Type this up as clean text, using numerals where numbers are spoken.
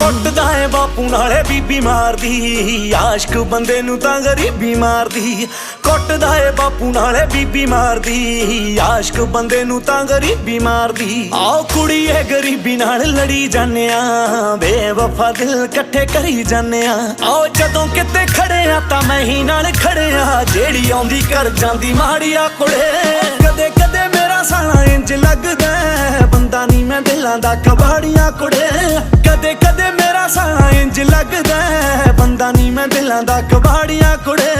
ਕੁੱਟਦਾ ਏ ਬਾਪੂ ਨਾਲੇ ਬੀਬੀ ਮਾਰਦੀ, ਆਸ਼ਕ ਬੰਦੇ ਨੂੰ ਤਾਂ ਗਰੀਬੀ ਮਾਰਦੀ। ਕੁੱਟਦਾ ਏ ਬਾਪੂ ਨਾਲੇ ਬੀਬੀ ਮਾਰਦੀ, ਆਸ਼ਕ ਬੰਦੇ ਨੂੰ ਤਾਂ ਗਰੀਬੀ ਮਾਰਦੀ। ਆਓ ਕੁੜੀਏ ਗਰੀਬੀ ਨਾਲ ਲੜੀ ਜਾਂਦੇ ਆ, ਬੇਵਫਾ ਦਿਲ ਇਕੱਠੇ ਕਰੀ ਜਾਂਦੇ ਆ। ਆਓ ਜਦੋਂ ਕਿਤੇ ਖੜੇ ਆ ਤਾਂ ਮੈਂ ਹੀ ਨਾਲ ਖੜਿਆ, ਜਿਹੜੀ ਆਉਂਦੀ ਕਰ ਜਾਂਦੀ ਮਾੜੀਆ ਕੁੜੇ। ਕਦੇ ਕਦੇ ਮੇਰਾ ਸਾਲਾ ਇੰਜ ਲੱਗਦਾ ਬੰਦਾ ਨੀ ਮੈਂ ਦਿਲਾਂ ਦਾ ਕਬਾੜੀਆਂ ਕੁੜੇ। ਕਦੇ ਕਦੇ ਮੇਰਾ ਸਾਲਾ ਇੰਜ ਲੱਗਦਾ ਬੰਦਾ ਨੀ ਮੈਂ ਦਿਲਾਂ ਦਾ ਕਬਾੜੀਆਂ ਕੁੜੇ।